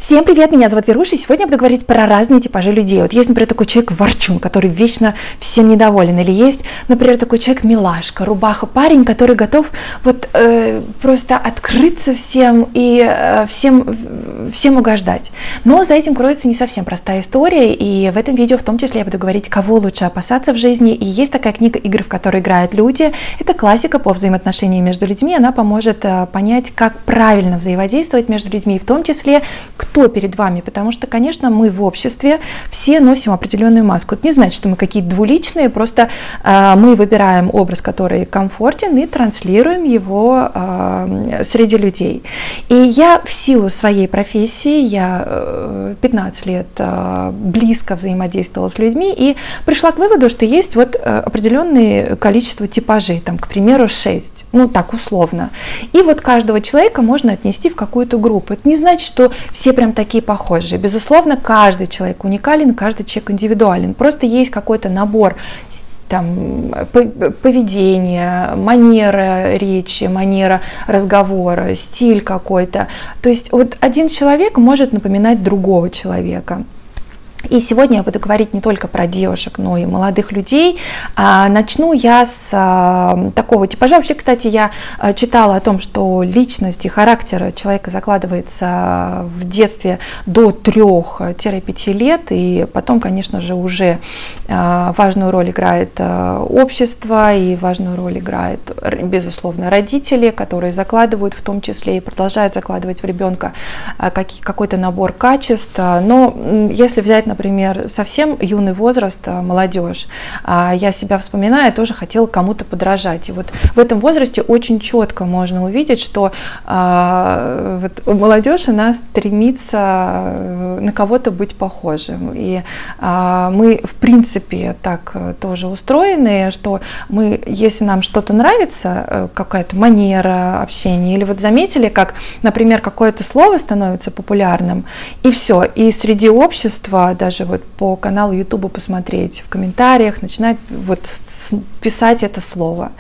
Всем привет, меня зовут Веруша, и сегодня я буду говорить про разные типажи людей. Вот есть, например, такой человек-ворчун, который вечно всем недоволен, или есть, например, такой человек-милашка, рубаха-парень, который готов вот просто открыться всем и всем угождать. Но за этим кроется не совсем простая история, и в этом видео в том числе я буду говорить, кого лучше опасаться в жизни. И есть такая книга «Игры, в которые играют люди». Это классика по взаимоотношениям между людьми, она поможет понять, как правильно взаимодействовать между людьми, в том числе, кто перед вами, потому что, конечно, мы в обществе все носим определенную маску. Это не значит, что мы какие-то двуличные, просто мы выбираем образ, который комфортен, и транслируем его среди людей. И я в силу своей профессии, я 15 лет близко взаимодействовала с людьми и пришла к выводу, что есть вот определенное количество типажей, там, к примеру, 6, ну так условно. И вот каждого человека можно отнести в какую-то группу. Это не значит, что все прям такие похожие. Безусловно, каждый человек уникален, каждый человек индивидуален. Просто есть какой-то набор там, поведения, манера речи, манера разговора, стиль какой-то. То есть вот один человек может напоминать другого человека. И сегодня я буду говорить не только про девушек, но и молодых людей. Начну я с такого типажа. Вообще, кстати, я читала о том, что личность и характер человека закладывается в детстве до 3-5 лет, и потом, конечно же, уже важную роль играет общество, и важную роль играют, безусловно, родители, которые закладывают в том числе и продолжают закладывать в ребенка какой-то набор качеств. Но если взять, например, совсем юный возраст, молодежь, я себя вспоминаю, я тоже хотела кому-то подражать. И вот в этом возрасте очень четко можно увидеть, что вот молодежь, она стремится на кого-то быть похожим. И мы, в принципе, так тоже устроены, что мы, если нам что-то нравится, какая-то манера общения, или вот заметили, как, например, какое-то слово становится популярным, и все, и среди общества, даже вот по каналу YouTube посмотреть, в комментариях начинать вот писать это слово.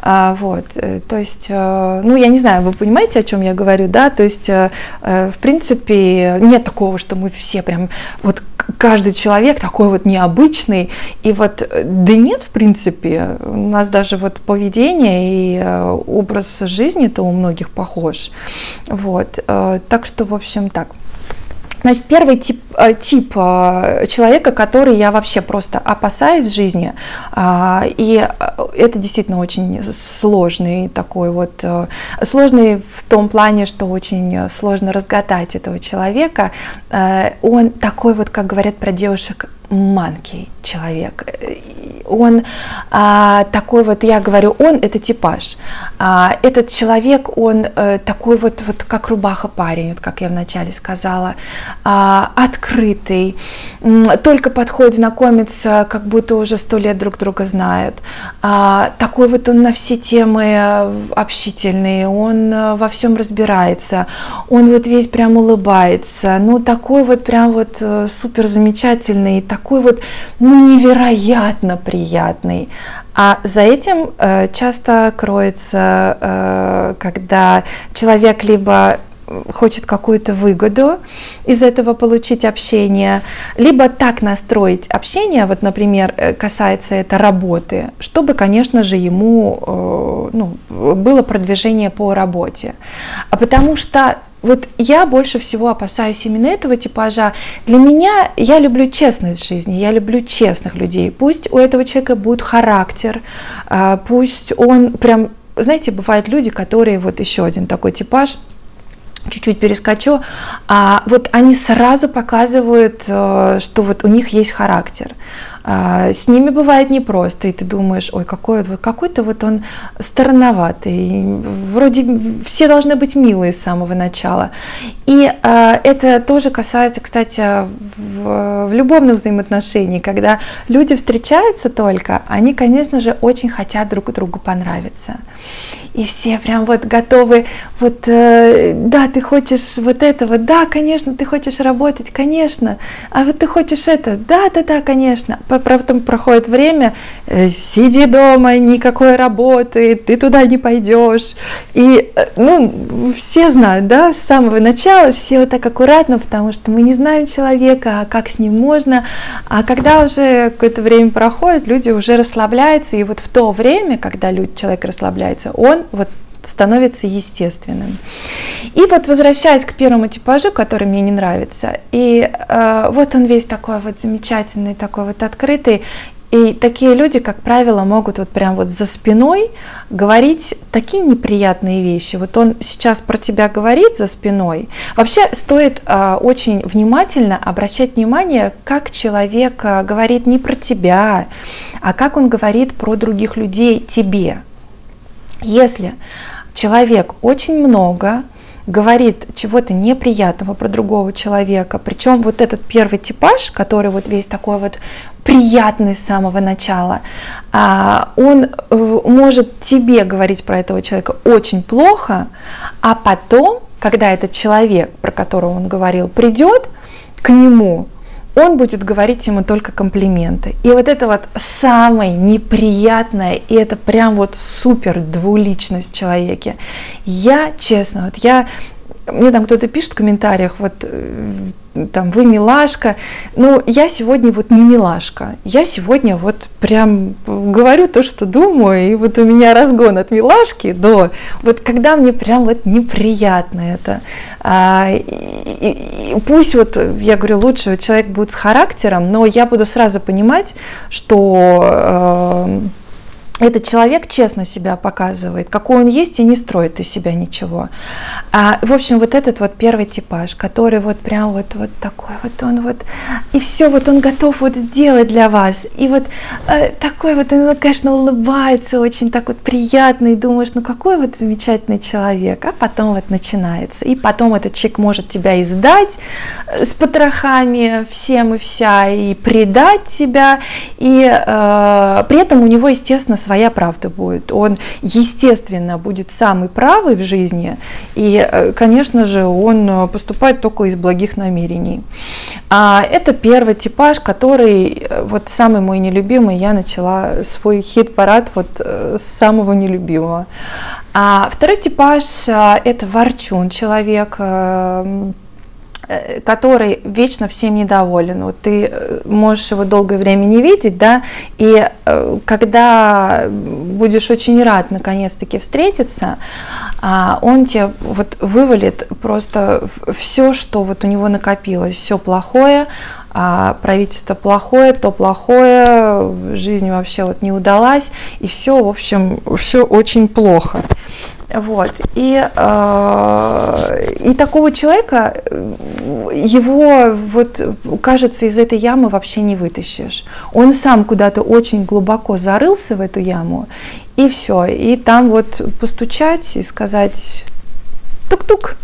Вот, то есть, ну, я не знаю, вы понимаете, о чем я говорю, да, то есть, в принципе, нет такого, что мы все прям, вот каждый человек такой вот необычный, и вот, да нет, в принципе, у нас даже вот поведение и образ жизни-то у многих похож, вот, так что, в общем, так. Значит, первый тип человека, который я вообще просто опасаюсь в жизни, и это действительно очень сложный такой вот, сложный в том плане, что очень сложно разгадать этого человека. Он такой вот, как говорят про девушек, манкий человек. Он такой вот, я говорю, он это типаж. Этот человек, он такой вот как рубаха-парень, вот как я вначале сказала, открытый, только подходит знакомиться, как будто уже 100 лет друг друга знают. Такой вот он на все темы общительный, он во всем разбирается, он вот весь прям улыбается, ну такой вот прям вот супер замечательный, такой вот, ну, невероятно приятный. А за этим часто кроется, когда человек либо хочет какую-то выгоду из этого получить общение, либо так настроить общение, вот, например, касается это работы, чтобы, конечно же, ему ну, было продвижение по работе. А потому что вот я больше всего опасаюсь именно этого типажа. Для меня, я люблю честность в жизни, я люблю честных людей. Пусть у этого человека будет характер, пусть он прям, знаете, бывают люди, которые, вот еще один такой типаж, чуть-чуть перескочу, вот они сразу показывают, что вот у них есть характер. С ними бывает непросто, и ты думаешь, ой, какой-то вот он странноватый, вроде все должны быть милые с самого начала. И это тоже касается, кстати, в любовных взаимоотношениях, когда люди встречаются только, они, конечно же, очень хотят друг другу понравиться. и все прям вот готовы, вот, да, ты хочешь вот этого, да, конечно, ты хочешь работать, конечно, а вот ты хочешь это, да, конечно. Потом проходит время, сиди дома, никакой работы, ты туда не пойдешь. И, ну, все знают, да, с самого начала, все вот так аккуратно, потому что мы не знаем человека, а как с ним можно. А когда уже какое-то время проходит, люди уже расслабляются, и вот в то время, когда человек расслабляется, он вот становится естественным. И вот возвращаясь к первому типажу, который мне не нравится, и вот он весь такой вот замечательный, такой вот открытый, и такие люди, как правило, могут вот прям вот за спиной говорить такие неприятные вещи. Вот он сейчас про тебя говорит за спиной. Вообще стоит очень внимательно обращать внимание, как человек говорит не про тебя, а как он говорит про других людей тебе. Если человек очень много говорит чего-то неприятного про другого человека, причем вот этот первый типаж, который вот весь такой вот приятный с самого начала, он может тебе говорить про этого человека очень плохо, а потом, когда этот человек, про которого он говорил, придет к нему, он будет говорить ему только комплименты. И вот это вот самое неприятное, и это прям вот супер двуличность в человеке. Я, честно, мне там кто-то пишет в комментариях, вот там вы милашка, но я сегодня вот не милашка, я сегодня вот прям говорю то, что думаю, и вот у меня разгон от милашки до, вот когда мне прям вот неприятно это, и пусть вот, я говорю, лучше человек будет с характером, но я буду сразу понимать, что этот человек честно себя показывает, какой он есть, и не строит из себя ничего. В общем, вот этот вот первый типаж, который вот прям вот такой вот он вот, и все вот он готов вот сделать для вас, и вот такой вот он, конечно, улыбается очень так вот приятно, и думаешь, ну какой вот замечательный человек, а потом вот начинается, и потом этот человек может тебя издать с потрохами всем и вся, и предать тебя, и при этом у него, естественно, своя правда будет. Он, естественно, будет самый правый в жизни, и, конечно же, он поступает только из благих намерений. Это первый типаж, который вот самый мой нелюбимый. Я начала свой хит-парад вот с самого нелюбимого. Второй типаж – это ворчун, человек, который вечно всем недоволен. Вот ты можешь его долгое время не видеть, да, и когда будешь очень рад наконец-таки встретиться, он тебе вот вывалит просто все, что вот у него накопилось, все плохое, правительство плохое, то плохое, жизнь вообще вот не удалась, и все, в общем, все очень плохо. Вот. И такого человека, его, вот, кажется, из этой ямы вообще не вытащишь. Он сам куда-то очень глубоко зарылся в эту яму, и все. И там вот постучать и сказать тук-тук,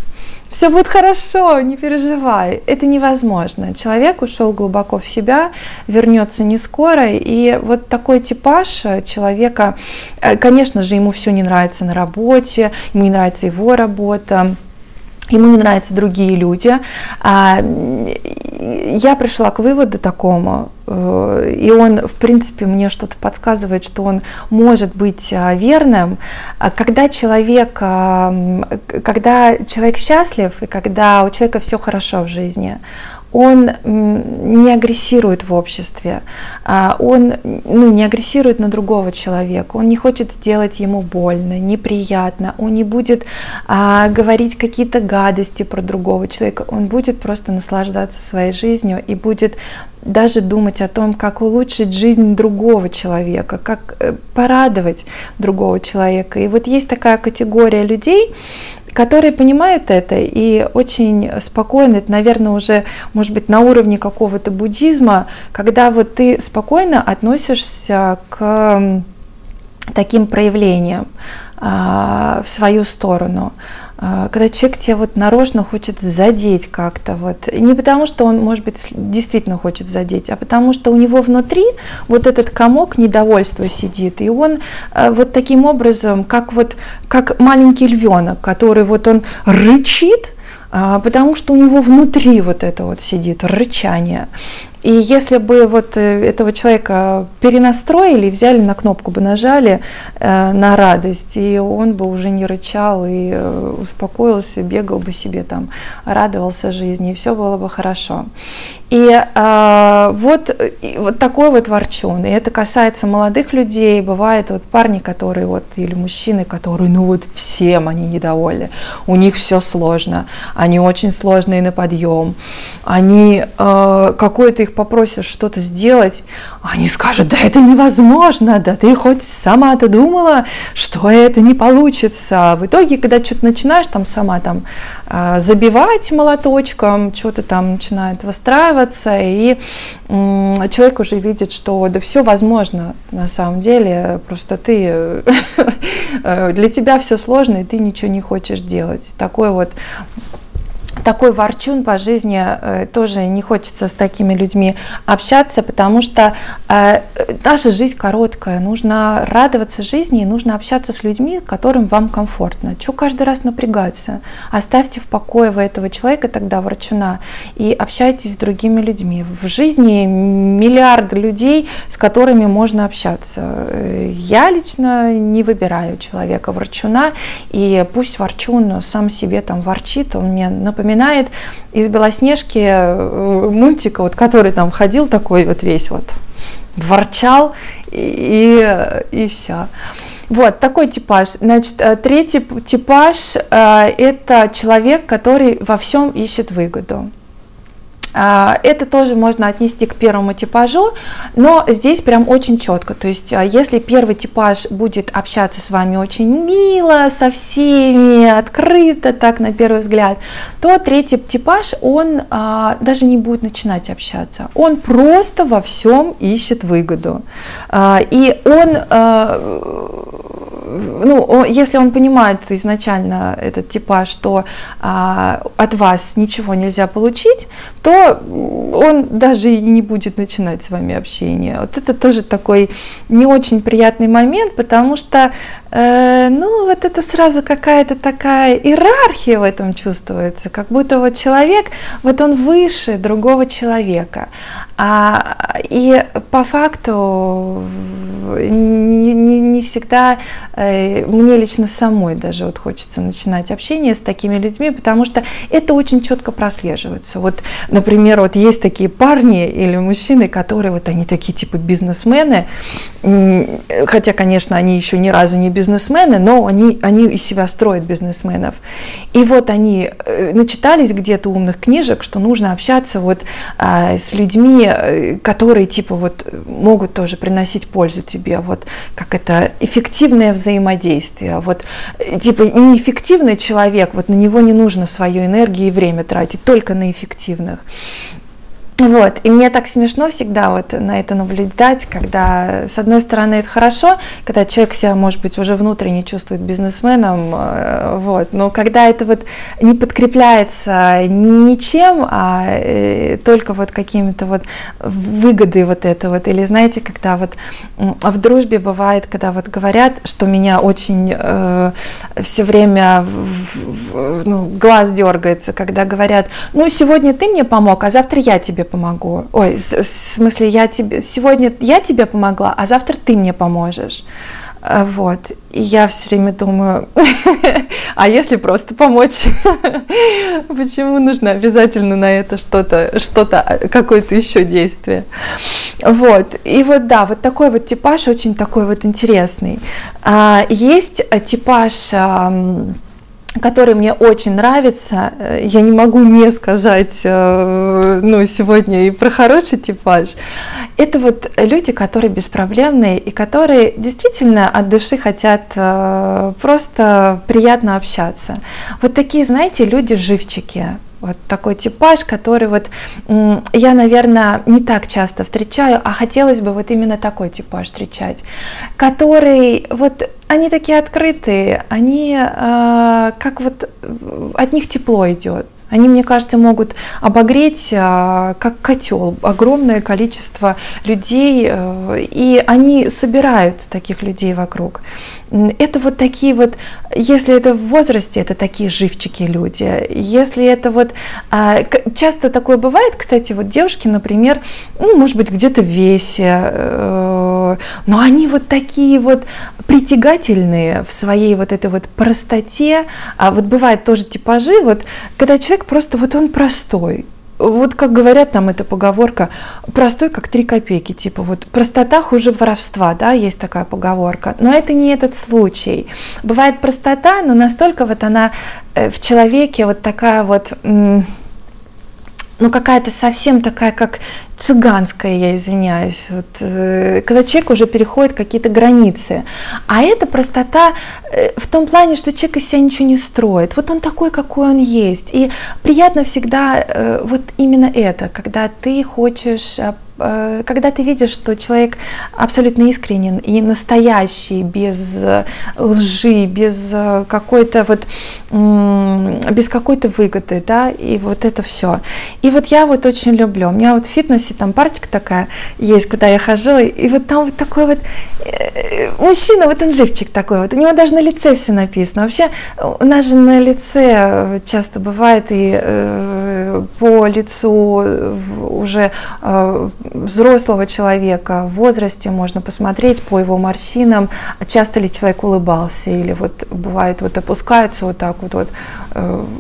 все будет хорошо, не переживай. Это невозможно. Человек ушел глубоко в себя, вернется не скоро. И вот такой типаж человека, конечно же, ему все не нравится на работе, ему не нравится его работа, ему не нравятся другие люди. Я пришла к выводу такому, и он, в принципе, мне что-то подсказывает, что он может быть верным, когда человек счастлив, и когда у человека все хорошо в жизни, он не агрессирует в обществе, он не агрессирует на другого человека, он не хочет сделать ему больно, неприятно, он не будет говорить какие-то гадости про другого человека, он будет просто наслаждаться своей жизнью и будет даже думать о том, как улучшить жизнь другого человека, как порадовать другого человека. И вот есть такая категория людей, которые понимают это и очень спокойно, это, наверное, уже, может быть, на уровне какого-то буддизма, когда вот ты спокойно относишься к таким проявлениям в свою сторону. когда человек тебя вот нарочно хочет задеть как-то, вот, не потому что он, может быть, действительно хочет задеть, а потому что у него внутри вот этот комок недовольства сидит, и он вот таким образом, как маленький львенок, который вот он рычит, потому что у него внутри вот это вот сидит рычание. И если бы вот этого человека перенастроили, взяли на кнопку бы нажали на радость, и он бы уже не рычал и успокоился, бегал бы себе там, радовался жизни, и все было бы хорошо. И вот такой вот ворчун. И это касается молодых людей. Бывают вот парни, которые вот, или мужчины, которые, ну вот всем они недовольны. У них все сложно. Они очень сложные на подъем. Они какое-то их попросишь что-то сделать, они скажут: да это невозможно, да ты хоть сама-то думала, что это не получится. В итоге, когда что-то начинаешь там сама там забивать молоточком, что-то там начинает выстраиваться, и человек уже видит, что да все возможно на самом деле, просто ты для тебя все сложно, и ты ничего не хочешь делать. Такой ворчун по жизни, тоже не хочется с такими людьми общаться, потому что наша жизнь короткая, нужно радоваться жизни, и нужно общаться с людьми, которым вам комфортно. Чего каждый раз напрягаться? Оставьте в покое вы этого человека, тогда ворчуна, и общайтесь с другими людьми. В жизни миллиарды людей, с которыми можно общаться. Я лично не выбираю человека ворчуна, и пусть ворчун сам себе там ворчит, он мне напоминает из Белоснежки мультика, вот, который там ходил такой вот весь вот, ворчал и все. Вот такой типаж. Значит, третий типаж это человек, который во всем ищет выгоду. Это тоже можно отнести к первому типажу, но здесь прям очень четко. То есть, если первый типаж будет общаться с вами очень мило, со всеми, открыто, так на первый взгляд, то третий типаж, он даже не будет начинать общаться. Он просто во всем ищет выгоду. И если он понимает изначально этот типаж, что от вас ничего нельзя получить, то он даже и не будет начинать с вами общение. Вот это тоже такой не очень приятный момент, потому что вот это сразу какая-то такая иерархия в этом чувствуется, как будто вот человек, вот он выше другого человека. И по факту не всегда мне лично самой даже вот хочется начинать общение с такими людьми, потому что это очень четко прослеживается. Вот, например, вот есть такие парни или мужчины, которые вот они такие типа бизнесмены, хотя, конечно, они еще ни разу не бизнесмены, но они из себя строят бизнесменов. И вот они начитались где-то умных книжек, что нужно общаться вот с людьми, которые типа вот могут тоже приносить пользу тебе, вот как это эффективное взаимодействие. Вот типа неэффективный человек, вот на него не нужно свою энергию и время тратить, только на эффективных. Вот, и мне так смешно всегда вот на это наблюдать, когда, с одной стороны, это хорошо, когда человек себя, может быть, уже внутренне чувствует бизнесменом, вот, но когда это вот не подкрепляется ничем, а только вот какими-то вот выгодой вот это вот, или знаете, когда вот в дружбе бывает, когда вот говорят, что меня очень все время глаз дергается, когда говорят: ну, сегодня ты мне помог, а завтра я тебе помогу. Ой, в смысле, сегодня я тебе помогла, а завтра ты мне поможешь. Вот. И я все время думаю, а если просто помочь? Почему нужно обязательно на это что-то, какое-то еще действие? Вот. И вот да, вот такой вот типаж очень такой вот интересный. Есть типаж, который мне очень нравится, я не могу не сказать сегодня и про хороший типаж. Это вот люди, которые беспроблемные и которые действительно от души хотят просто приятно общаться. Вот такие, знаете, люди-живчики. Вот такой типаж, который вот я, наверное, не так часто встречаю, а хотелось бы вот именно такой типаж встречать, который вот они такие открытые, они как вот от них тепло идет. Они, мне кажется, могут обогреть, как котел, огромное количество людей, и они собирают таких людей вокруг. Это вот такие вот, если это в возрасте, это такие живчики люди. Если это вот, часто такое бывает, кстати, вот девушки, например, ну, может быть, где-то в весе, но они вот такие вот притягательные в своей вот этой вот простоте. А вот бывают тоже типажи, вот, когда человек просто вот он простой. Вот как говорят, там эта поговорка, простой как 3 копейки, типа вот простота хуже воровства, да, есть такая поговорка, но это не этот случай. Бывает простота, но настолько вот она в человеке вот такая вот, ну какая-то совсем такая, как цыганская, я извиняюсь, вот, когда человек уже переходит какие-то границы. А эта простота в том плане, что человек из себя ничего не строит. Вот он такой, какой он есть. И приятно всегда вот именно это, когда ты хочешь, когда ты видишь, что человек абсолютно искренен и настоящий, без лжи, без какой-то вот, без какой-то выгоды, да, и вот это все. И вот я вот очень люблю. У меня вот в фитнесе там парочка такая есть, куда я хожу, и вот там вот такой вот мужчина, вот он живчик такой, вот у него даже на лице все написано. Вообще у нас же на лице часто бывает и по лицу уже взрослого человека в возрасте можно посмотреть по его морщинам, часто ли человек улыбался, или вот бывает вот опускается вот так вот,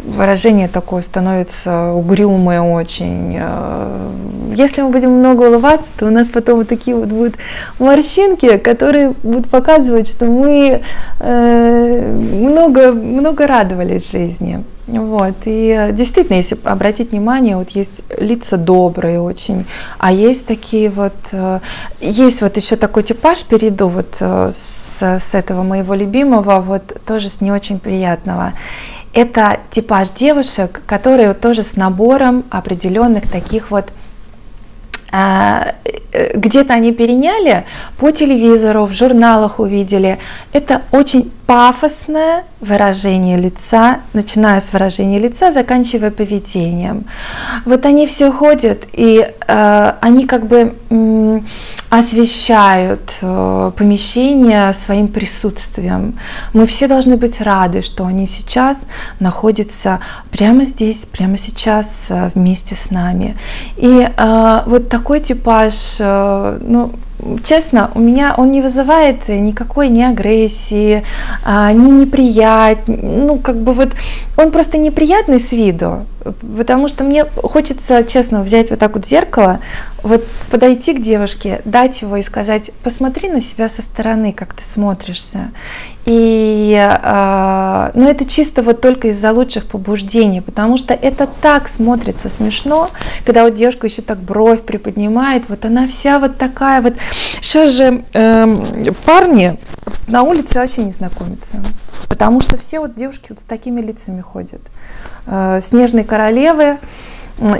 выражение такое становится угрюмое очень. Если мы будем много улыбаться, то у нас потом вот такие вот будут морщинки, которые будут показывать, что мы много радовались жизни. Вот. И действительно, если обратить внимание, вот есть лица добрые очень, а есть такие вот, есть вот еще такой типаж, перейду вот с этого моего любимого, вот тоже с не очень приятного. Это типаж девушек, которые вот тоже с набором определенных таких вот, где-то они переняли, по телевизору, в журналах увидели. Это очень пафосное выражение лица, начиная с выражения лица, заканчивая поведением. Вот они все ходят, и они как бы освещают помещение своим присутствием. Мы все должны быть рады, что они сейчас находятся прямо здесь, прямо сейчас вместе с нами. И вот такой типаж, ну, честно, у меня он не вызывает никакой ни агрессии, ни неприятности, ну, как бы вот, он просто неприятный с виду, потому что мне хочется, честно, взять вот так вот зеркало, вот подойти к девушке, дать его и сказать: посмотри на себя со стороны, как ты смотришься. И, ну, это чисто вот только из-за лучших побуждений, потому что это так смотрится смешно, когда вот девушка еще так бровь приподнимает, вот она вся вот такая вот. Сейчас же парни на улице вообще не знакомятся, потому что все вот девушки вот с такими лицами ходят. Снежные королевы,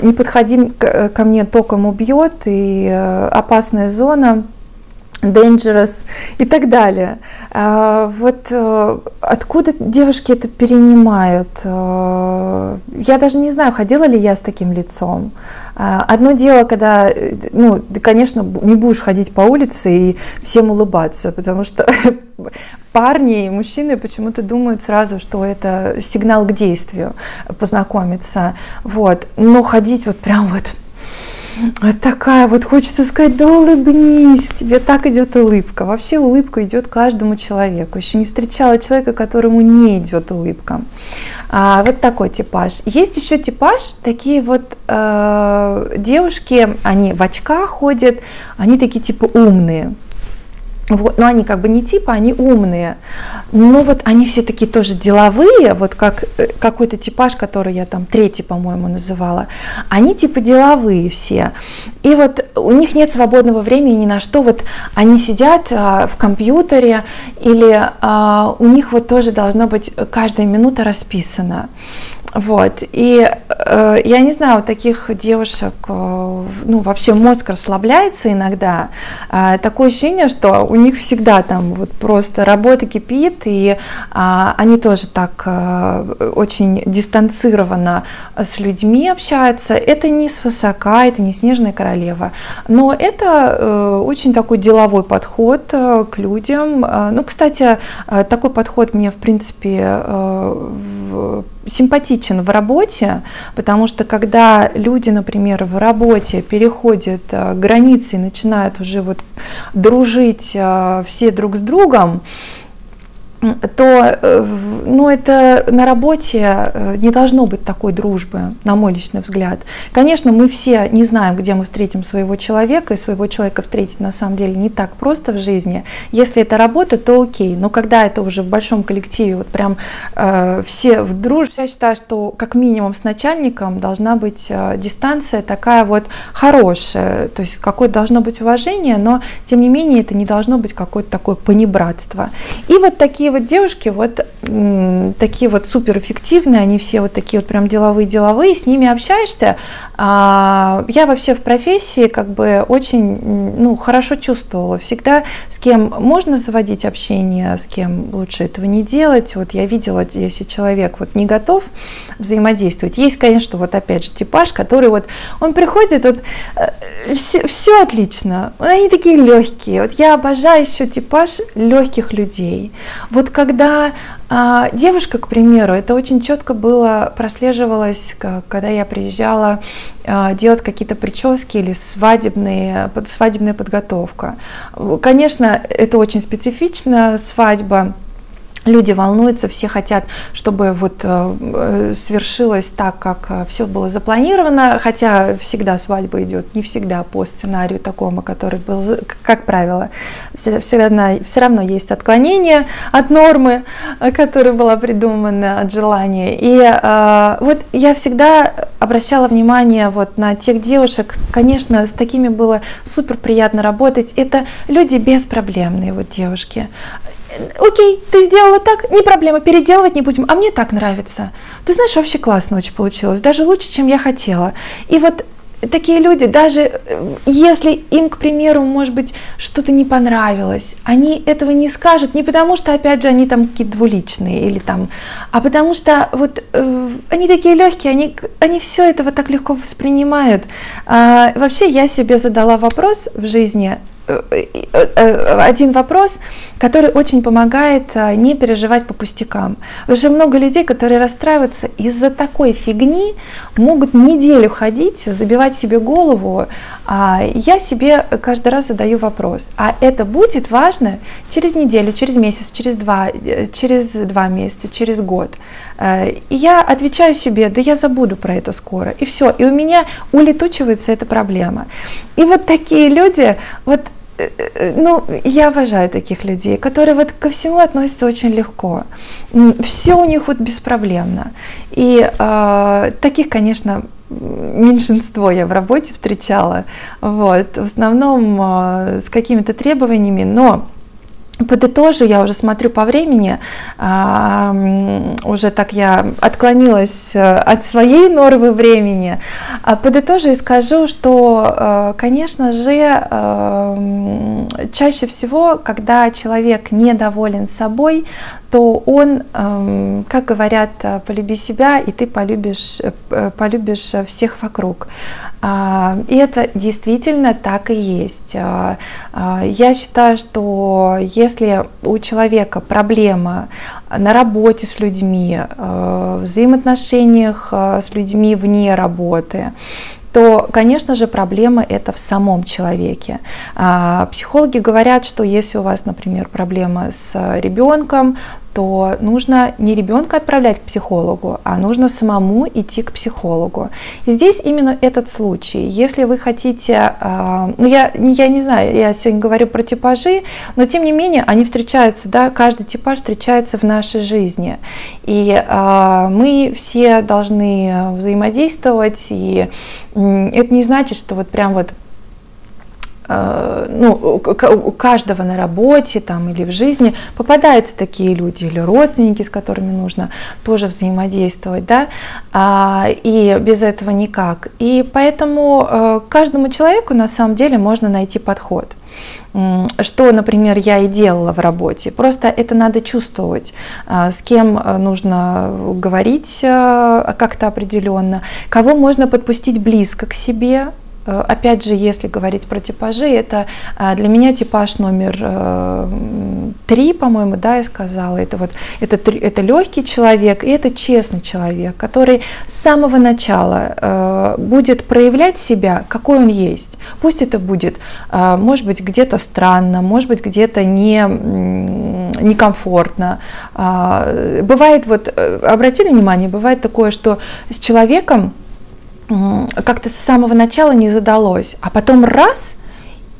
не подходи ко мне, током убьет, и опасная зона, dangerous и так далее. Вот откуда девушки это перенимают? Я даже не знаю, ходила ли я с таким лицом. Одно дело, когда, ну, ты, конечно, не будешь ходить по улице и всем улыбаться, потому что парни и мужчины почему-то думают сразу, что это сигнал к действию, познакомиться. Вот. Но ходить вот прям вот такая вот, хочется сказать: да улыбнись, тебе так идет улыбка. Вообще улыбка идет каждому человеку. Еще не встречала человека, которому не идет улыбка. Вот такой типаж. Есть еще типаж, такие вот девушки, они в очках ходят, они такие типа умные. Вот, но они как бы не типа, они умные, но вот они все такие тоже деловые, вот как какой-то типаж, который я там третий, по-моему, называла, они типа деловые все, и вот у них нет свободного времени ни на что, вот они сидят в компьютере, или у них вот тоже должно быть каждая минута расписана. Вот, и я не знаю, у таких девушек, ну, вообще мозг расслабляется иногда, такое ощущение, что у них всегда там вот просто работа кипит, и они тоже так очень дистанцированно с людьми общаются. Это не свысока, это не снежная королева, но это очень такой деловой подход к людям. Ну, кстати, такой подход мне, в принципе, симпатичен в работе, потому что когда люди, например, в работе переходят границы и начинают уже вот дружить все друг с другом, то, ну, это на работе не должно быть такой дружбы, на мой личный взгляд. Конечно, мы все не знаем, где мы встретим своего человека, и своего человека встретить на самом деле не так просто в жизни. Если это работа, то окей, но когда это уже в большом коллективе, вот прям все в дружбе, я считаю, что как минимум с начальником должна быть дистанция такая вот хорошая, то есть какое-то должно быть уважение, но тем не менее это не должно быть какое-то такое понебратство. И вот такие вот девушки, вот такие вот суперэффективные, они все вот такие вот прям деловые, с ними общаешься. Я вообще в профессии как бы очень, ну, хорошо чувствовала всегда, с кем можно заводить общение, с кем лучше этого не делать. Вот я видела, если человек вот не готов взаимодействовать. Есть, конечно, вот опять же типаж, который вот, он приходит, вот все отлично, они такие легкие. Вот я обожаю еще типаж легких людей. Вот когда девушка, к примеру, это очень четко было, прослеживалось, когда я приезжала делать какие-то прически или свадебная подготовка. Конечно, это очень специфично, свадьба. Люди волнуются, все хотят, чтобы вот свершилось так, как все было запланировано, хотя всегда свадьба идет, не всегда по сценарию такому, который был, как правило, все равно есть отклонение от нормы, которая была придумана, от желания. И вот я всегда обращала внимание вот на тех девушек, конечно, с такими было супер приятно работать, это люди беспроблемные, вот девушки. Окей, ты сделала так, не проблема, переделывать не будем, а мне так нравится. Ты знаешь, вообще классно очень получилось, даже лучше, чем я хотела. И вот такие люди, даже если им, к примеру, может быть, что-то не понравилось, они этого не скажут, не потому что, опять же, они там какие-то двуличные, или там, а потому что вот они такие легкие, они все это вот так легко воспринимают. Вообще, я себе задала вопрос в жизни, один вопрос, который очень помогает не переживать по пустякам. Уже много людей, которые расстраиваются из-за такой фигни, могут неделю ходить, забивать себе голову. Я себе каждый раз задаю вопрос, а это будет важно через неделю, через месяц, через два месяца, через год? И я отвечаю себе, да я забуду про это скоро, и все, и у меня улетучивается эта проблема. И вот такие люди, вот, ну, я обожаю таких людей, которые вот ко всему относятся очень легко. Все у них вот беспроблемно. И таких, конечно, меньшинство я в работе встречала. Вот, в основном с какими-то требованиями, но подытожу, я уже смотрю по времени, уже так я отклонилась от своей нормы времени. Подытожу и скажу, что, конечно же, чаще всего, когда человек недоволен собой, то он, как говорят, полюби себя, и ты полюбишь всех вокруг. И это действительно так и есть. Я считаю, что если у человека проблема на работе с людьми, в взаимоотношениях с людьми вне работы, то, конечно же, проблема это в самом человеке. Психологи говорят, что если у вас, например, проблема с ребенком, то нужно не ребенка отправлять к психологу, а нужно самому идти к психологу. И здесь именно этот случай. Если вы хотите, ну я не знаю, я сегодня говорю про типажи, но тем не менее они встречаются, да, каждый типаж встречается в нашей жизни. И мы все должны взаимодействовать, и это не значит, что вот прям вот ну, у каждого на работе там, или в жизни попадаются такие люди, или родственники, с которыми нужно тоже взаимодействовать, да, и без этого никак. И поэтому каждому человеку на самом деле можно найти подход. Что, например, я и делала в работе. Просто это надо чувствовать, с кем нужно говорить как-то определенно, кого можно подпустить близко к себе. Опять же, если говорить про типажи, это для меня типаж номер 3, по-моему, да, я сказала. Это легкий человек и это честный человек, который с самого начала будет проявлять себя, какой он есть. Пусть это будет, может быть, где-то странно, может быть, где-то некомфортно. Бывает, вот, обратили внимание, бывает такое, что с человеком как-то с самого начала не задалось, а потом раз,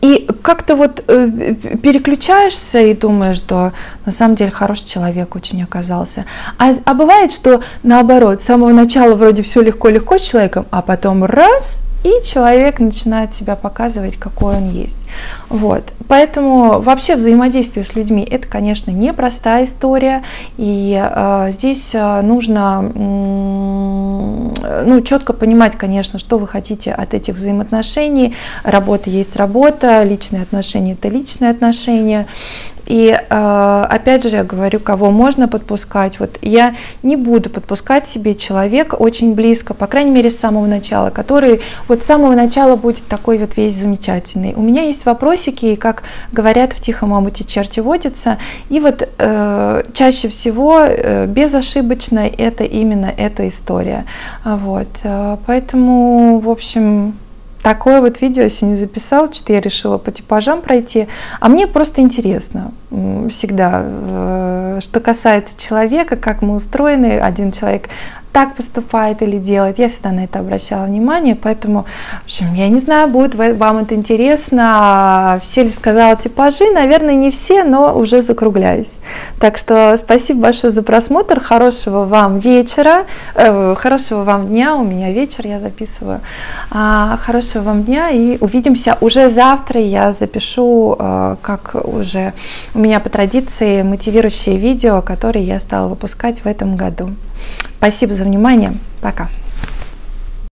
и как-то вот переключаешься и думаешь, что на самом деле хороший человек очень оказался. А бывает, что наоборот, с самого начала вроде все легко-легко с человеком, а потом раз, и человек начинает себя показывать, какой он есть. Вот. Поэтому вообще взаимодействие с людьми – это, конечно, непростая история, и здесь нужно четко понимать, конечно, что вы хотите от этих взаимоотношений. Работа есть работа, личные отношения – это личные отношения. И опять же я говорю, кого можно подпускать. Вот я не буду подпускать себе человека очень близко, по крайней мере с самого начала, который вот с самого начала будет такой вот весь замечательный. У меня есть вопросики, и как говорят, в тихом омуте черти водятся. И вот чаще всего безошибочно это именно эта история. Вот. Поэтому, в общем, такое вот видео я сегодня записала, что-то я решила по типажам пройти, а мне просто интересно всегда, что касается человека, как мы устроены, один человек так поступает или делает, я всегда на это обращала внимание, поэтому, в общем, я не знаю, будет вам это интересно, все ли сказала типажи, наверное, не все, но уже закругляюсь. Так что спасибо большое за просмотр, хорошего вам вечера, хорошего вам дня, у меня вечер, я записываю, хорошего вам дня, и увидимся уже завтра, я запишу, как уже у меня по традиции, мотивирующие видео, которые я стала выпускать в этом году. Спасибо за внимание. Пока.